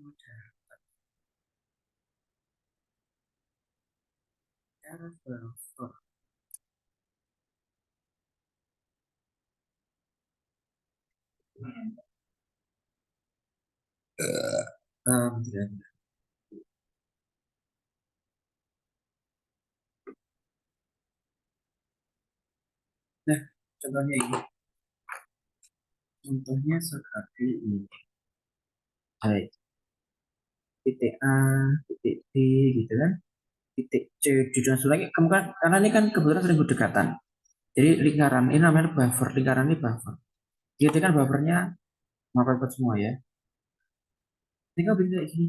buffer. Bentar. Nah, contohnya ini. Contohnya seperti ini. Baik. Titik A, titik B, gitu kan. Titik C, dan sebagainya. Karena ini kan kebetulan sering berdekatan. Jadi lingkaran ini namanya buffer. Lingkaran ini buffer. Jadi kan buffernya mapet semua ya. Tinggal bikin kayak gini.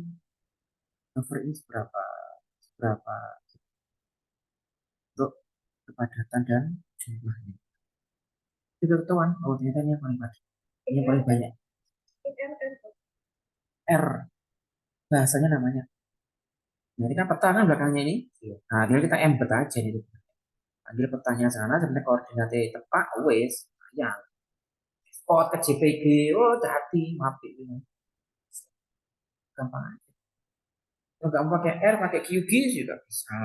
Buffer ini seberapa, seberapa untuk kepadatan dan jumlahnya. Itu ketahuan. Oh ternyata ini yang paling padat. Ini yang paling banyak. R bahasanya namanya. Jadi kan peta kan belakangnya ini. Nah, tinggal kita embed aja nih. Ambil petanya sana, sebenarnya koordinatnya tepat, wes, ya. Spot ke JPG, oh hati, maaf itu. Gampang aja. Kalau nggak mau pakai R, pakai QGIS juga bisa.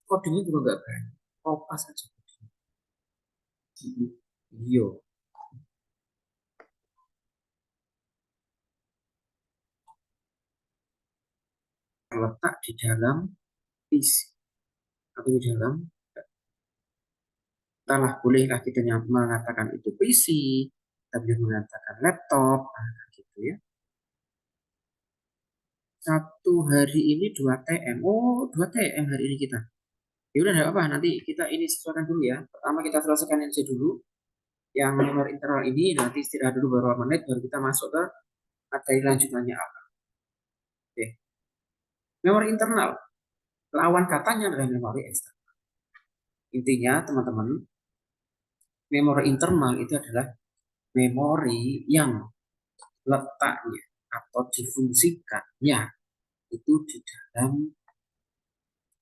Kodenya juga nggak banyak. Kopas aja. Iya, terletak di dalam PC atau di dalam, entahlah bolehlah kita mengatakan itu PC, tapi mengatakan laptop, nah, gitu ya. 1 hari ini 2 TM. Oh, 2 TM hari ini kita. Ya udah nggak apa, nanti kita ini sesuaikan dulu ya. Pertama kita selesaikan yang C dulu, yang nomor internal ini, nanti istirahat dulu beberapa menit, baru kita masuk ke materi lanjutannya apa. Oke. Memori internal, lawan katanya adalah memori eksternal. Intinya teman-teman, memori internal itu adalah memori yang letaknya atau difungsikannya itu di dalam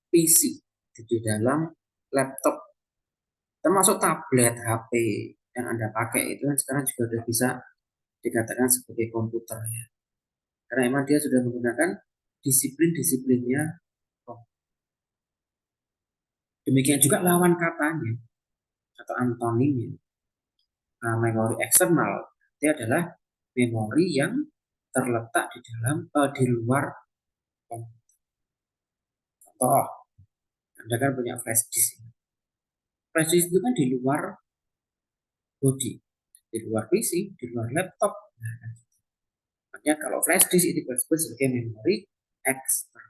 PC, di dalam laptop, termasuk tablet, HP yang Anda pakai itu kan sekarang juga sudah bisa dikatakan sebagai komputer ya. Karena memang dia sudah menggunakan disiplin-disiplinnya. Demikian juga lawan katanya atau antonimnya. Nah, memori eksternal itu adalah memori yang terletak di dalam di luar komputer. Contoh, Anda kan punya flash disk. Flash disk itu kan di luar body, di luar PC, di luar laptop. Nah, makanya kalau flash disk itu disebut sebagai memori eksternal.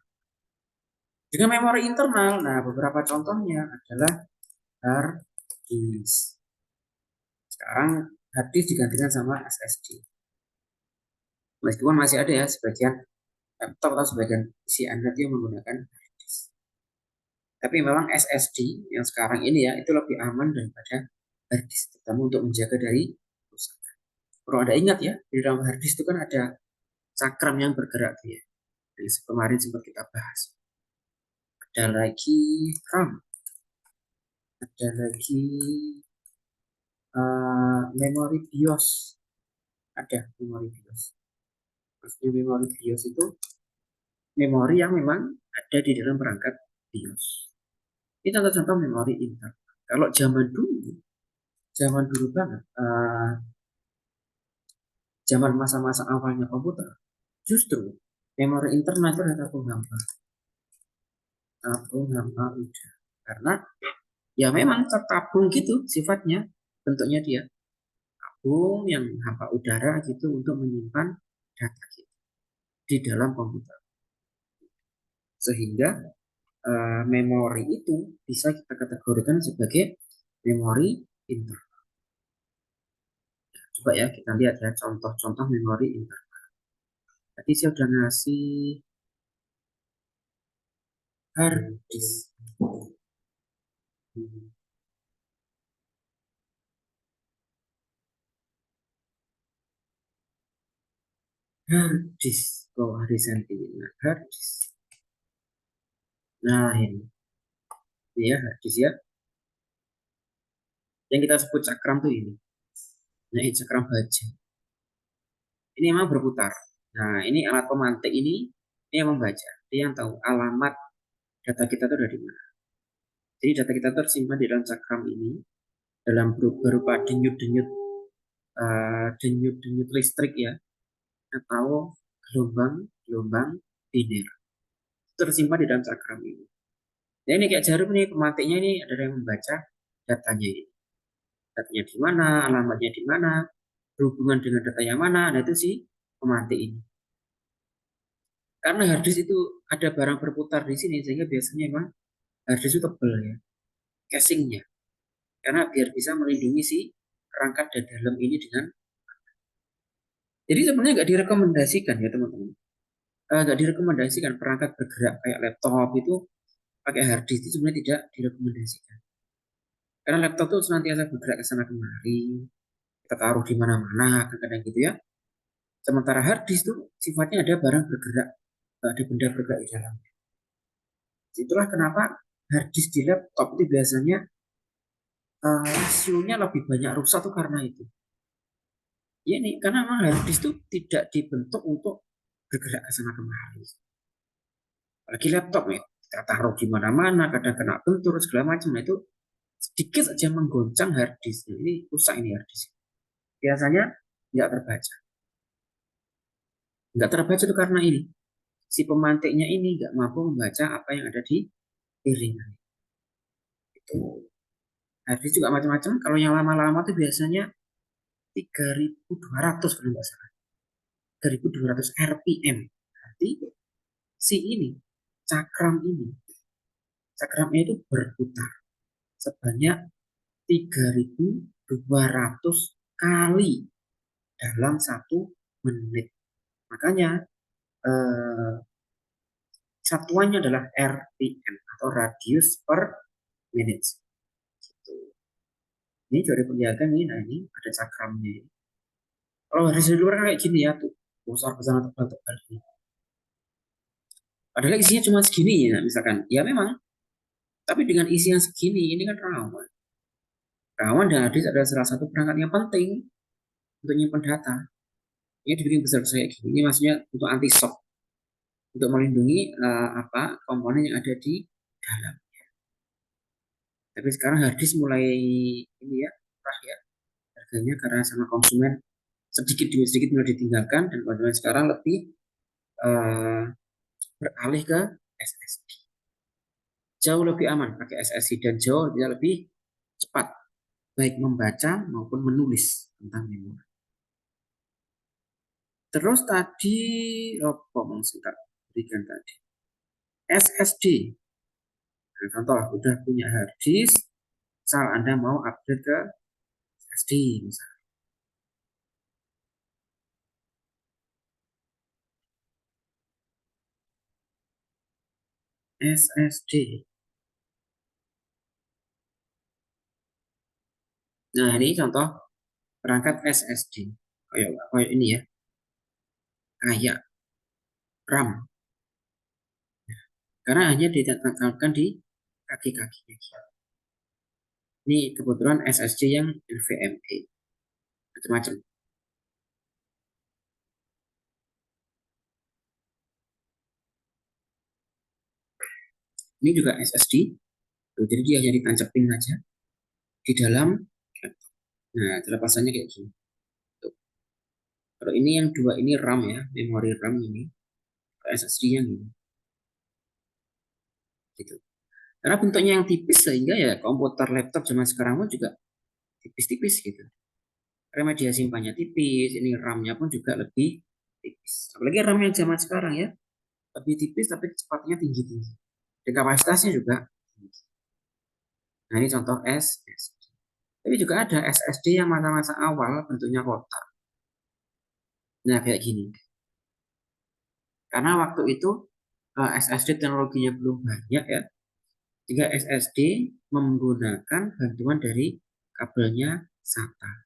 Dengan memori internal, nah beberapa contohnya adalah hard disk. Sekarang hard disk digantikan sama SSD. Meskipun masih ada ya sebagian laptop atau sebagian PC Anda yang menggunakan hard disk. Tapi memang SSD yang sekarang ini ya itu lebih aman daripada hard disk, terutama untuk menjaga dari kerusakan. Kalau Anda ingat ya, di dalam hard disk itu kan ada cakram yang bergerak ya. Jadi kemarin sempat kita bahas. Ada lagi RAM, ada lagi memori BIOS, ada memori BIOS. Maksudnya memori BIOS itu memori yang memang ada di dalam perangkat BIOS. Ini contoh-contoh memori internal. Kalau zaman dulu banget, zaman masa-masa awalnya komputer, justru memori internal itu adalah tabung hampa udah. Karena ya memang tertabung gitu sifatnya, bentuknya dia tabung yang hampa udara gitu untuk menyimpan data kita di dalam komputer. Sehingga memori itu bisa kita kategorikan sebagai memori internal. Coba ya kita lihat ya contoh-contoh memori internal. Tadi saya sudah ngasih hard disk. Hard disk. Oh, hari sentimeter hard disk. Nah ini ya hard disk ya. Yang kita sebut cakram tuh ini. Nah ini cakram baja. Ini memang berputar. Nah, ini alat pemantik ini yang membaca. Dia yang tahu alamat data kita itu dari mana. Jadi data kita tersimpan di dalam cakram ini dalam berupa denyut-denyut denyut-denyut listrik ya, atau gelombang-gelombang biner tersimpan di dalam cakram ini. Nah, ini kayak jarum nih, pemantiknya ini ada yang membaca datanya ini. Datanya di mana, alamatnya di mana, berhubungan dengan data yang mana, nah itu sih pemantik ini. Karena harddisk itu ada barang berputar di sini, sehingga biasanya memang harddisk itu tebal ya, casingnya. Karena biar bisa melindungi si perangkat dan dalam ini dengan. Jadi sebenarnya nggak direkomendasikan ya teman-teman. Nggak direkomendasikan perangkat bergerak kayak laptop itu pakai harddisk itu sebenarnya tidak direkomendasikan. Karena laptop itu senantiasa bergerak ke sana kemari, kita taruh di mana-mana, kadang-kadang gitu ya. Sementara harddisk itu sifatnya ada barang bergerak, ada benda bergerak di dalam. Itulah kenapa harddisk di laptop itu biasanya rasionya lebih banyak rusak tuh karena itu. Ya nih, karena memang harddisk itu tidak dibentuk untuk bergerak ke sana kemari. Apalagi laptop ya, kita taruh di mana-mana, kadang kena bentur segala macam. Nah, itu sedikit saja menggoncang harddisk. Ini rusak ini harddisk. Biasanya nggak terbaca. Nggak terbaca itu karena ini. Si pemantiknya ini nggak mampu membaca apa yang ada di piringan. Itu. Harddisk juga macam-macam. Kalau yang lama-lama itu biasanya 3200 kalau nggak salah. 3200 RPM. Berarti si ini, cakram ini, cakramnya itu berputar sebanyak 3200 kali dalam 1 menit. Makanya satuannya adalah RPM atau radius per menit. Gitu. Ini dari penjagaan ini, nah ini ada cakramnya. Kalau dari luar kayak gini ya tuh, besar-besar tebal-tebal ini. Padahal isinya cuma segini ya, misalkan. Ya memang, tapi dengan isi yang segini, ini kan rawan. Rawan dan hadis adalah salah satu perangkat yang penting untuk menyimpan data. Ini dibikin besar-besar kayak gini. Ini maksudnya untuk anti shock, untuk melindungi komponen yang ada di dalam. Tapi sekarang harddisk mulai ini ya, murah ya harganya karena sama konsumen sedikit demi sedikit mulai ditinggalkan dan konsumen sekarang lebih uh, beralih ke SSD. Jauh lebih aman pakai SSD dan jauh lebih cepat baik membaca maupun menulis tentang memori. Terus tadi apa yang kita berikan tadi? SSD. Nah, contoh udah punya hard disk, misal Anda mau upgrade ke SSD misalnya. SSD. Nah, ini contoh perangkat SSD. Kayak ini ya, kayak RAM. Karena hanya ditanamkan di kaki-kakinya. Ini kebetulan SSD yang NVMe. Macam-macam. Ini juga SSD. Jadi dia hanya ditancapin saja di dalam laptop. Nah, terlepasannya kayak gini. Tuh. Kalau ini yang dua ini RAM ya, memori RAM ini. SSD yang ini. Gitu. Karena bentuknya yang tipis sehingga ya komputer laptop zaman sekarang pun juga tipis-tipis gitu. Karena media simpannya tipis, ini RAM-nya pun juga lebih tipis. Apalagi RAM yang zaman sekarang ya, lebih tipis tapi kecepatnya tinggi-tinggi. Dan kapasitasnya juga tinggi. Nah ini contoh SSD. Tapi juga ada SSD yang masa-masa awal bentuknya kotak. Nah kayak gini. Karena waktu itu SSD teknologinya belum banyak ya, sehingga SSD menggunakan bantuan dari kabelnya SATA.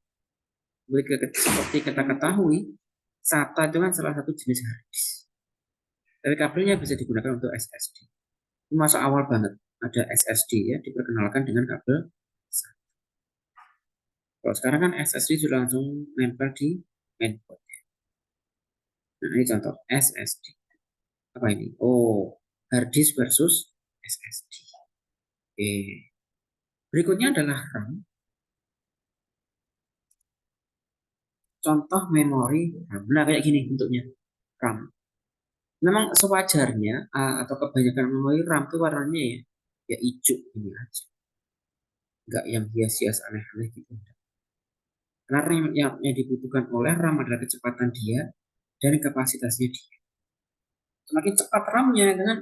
Seperti kita ketahui, SATA itu kan salah satu jenis harddisk. Tapi kabelnya bisa digunakan untuk SSD. Itu masa awal banget ada SSD ya, diperkenalkan dengan kabel SATA. Kalau sekarang kan SSD sudah langsung nempel di mainboard. Nah, ini contoh SSD. Apa ini? Oh, hard disk versus SSD. Oke. Berikutnya adalah RAM. Contoh memori RAM. Nah, kayak gini bentuknya. RAM. Memang sewajarnya atau kebanyakan memori RAM itu warnanya ya hijau ini aja. Enggak yang hias-hias aneh-aneh gitu. Karena yang dibutuhkan oleh RAM adalah kecepatan dia dan kapasitasnya dia. Semakin cepat RAM-nya dengan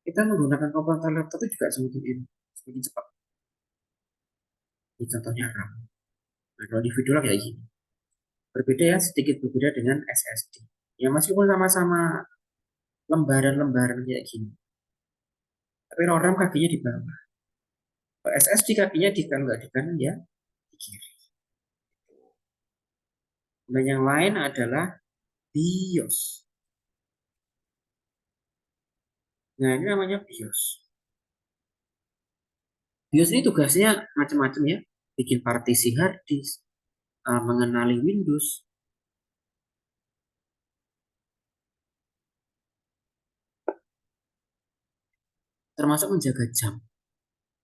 kita menggunakan komputer laptop itu juga semakin enak, semakin cepat. Ini contohnya RAM. Nah, kalau di video kayak gini. Berbeda ya, sedikit berbeda dengan SSD. Ya meskipun sama-sama lembaran-lembaran kayak gini. Tapi kalau RAM kakinya di bawah. Kalau SSD kakinya di kalau nggak di kanan ya di kiri. Dan yang lain adalah BIOS. Nah, ini namanya BIOS. BIOS ini tugasnya macam-macam ya. Bikin partisi hard disk, mengenali Windows, termasuk menjaga jam.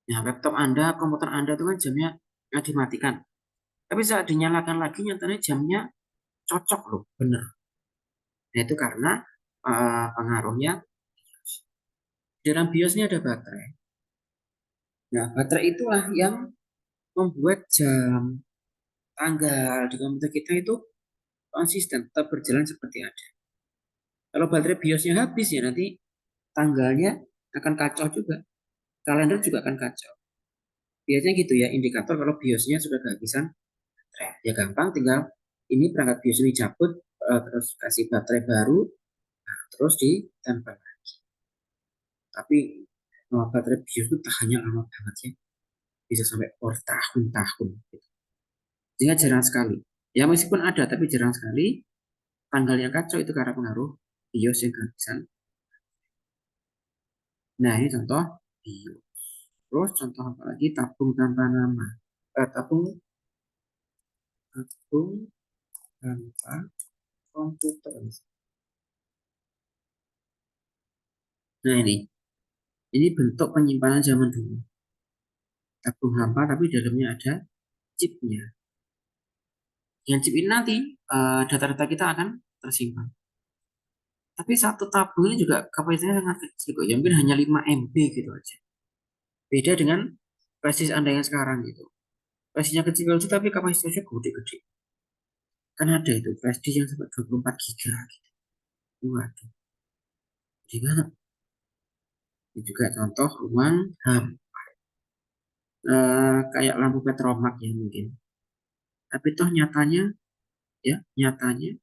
Nah, laptop Anda, komputer Anda itu kan jamnya dimatikan. Tapi saat dinyalakan lagi nyatanya jamnya cocok loh, bener. Nah, itu karena pengaruhnya di dalam BIOS ini ada baterai. Nah, baterai itulah yang membuat jam, tanggal di komputer kita itu konsisten, tetap berjalan seperti ada. Kalau baterai BIOSnya habis ya nanti tanggalnya akan kacau juga. Kalender juga akan kacau. Biasanya gitu ya, indikator kalau BIOSnya sudah kehabisan baterai. Ya gampang, tinggal ini perangkat BIOS ini cabut, terus kasih baterai baru, nah, terus ditempel. Tapi baterai BIOS itu tahannya lama banget ya, bisa sampai bertahun-tahun. Gitu. Sehingga jarang sekali. Ya meskipun ada, tapi jarang sekali tanggal yang kacau itu karena pengaruh BIOS yang kehabisan. Nah ini contoh BIOS. Terus contoh apa lagi? Tabung tanpa nama. Tabung tanpa komputer. Nah ini bentuk penyimpanan zaman dulu. Tabung hampa tapi dalamnya ada chipnya. Yang chip ini nanti data-data kita akan tersimpan. Tapi satu tabung ini juga kapasitasnya sangat kecil kok. Ya mungkin hanya 5 MB gitu aja. Beda dengan flash disk Anda yang sekarang gitu. Flash disknya kecil-kecil tapi kapasitasnya gede-gede. Kan ada itu flash disk yang sampai 24 giga gitu. Waduh, gede banget. Ini juga contoh ruang HAM. Kayak lampu petromak ya mungkin. Tapi toh nyatanya, ya nyatanya,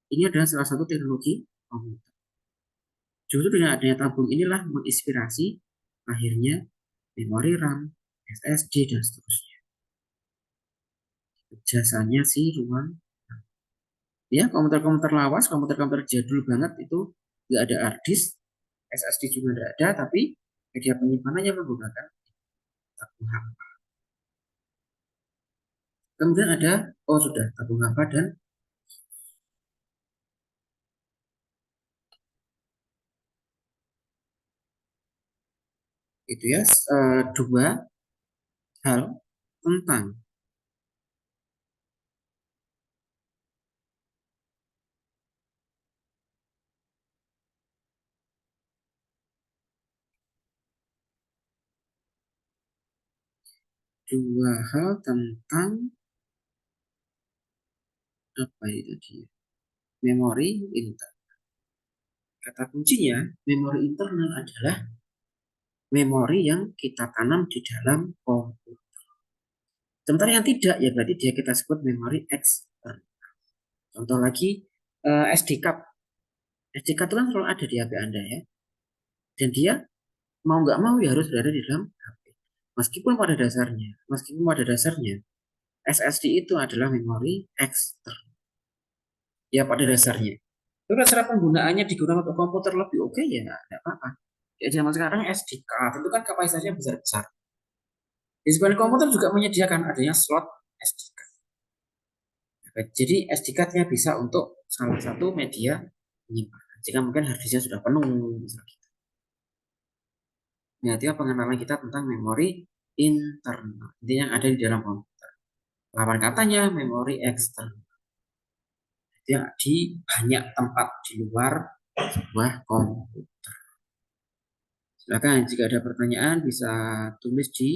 ini adalah salah satu teknologi komputer. Justru dengan adanya tabung inilah menginspirasi akhirnya memori RAM, SSD, dan seterusnya. Jasanya sih ruang. Ya, komputer-komputer lawas, komputer-komputer jadul banget itu nggak ada hard disk, SSD juga nggak ada, tapi media penyimpanannya menggunakan tabung hampa. Kemudian ada, oh sudah, tabung hampa dan itu ya, dua hal tentang dua hal tentang apa itu dia? Memori internal. Kata kuncinya, memori internal adalah memori yang kita tanam di dalam komputer. Sementara yang tidak, ya berarti dia kita sebut memori eksternal. Contoh lagi, SD card. SD card itu kan selalu ada di HP Anda ya. Dan dia mau nggak mau ya harus berada di dalam HP. Meskipun pada dasarnya, SSD itu adalah memori eksternal. Ya pada dasarnya. Tapi cara penggunaannya digunakan untuk komputer lebih oke ya nggak apa-apa. Ya zaman sekarang SD card itu kan kapasitasnya besar-besar. Di sebuah komputer juga menyediakan adanya slot SD card. Jadi SD card-nya bisa untuk salah satu media penyimpanan. Jika mungkin hard disknya sudah penuh, misalnya gitu. Nah, itu pengenalan kita tentang memori internal. Intinya yang ada di dalam komputer. Lawan katanya memori eksternal. Yang di banyak tempat di luar sebuah komputer. Silakan jika ada pertanyaan bisa tulis di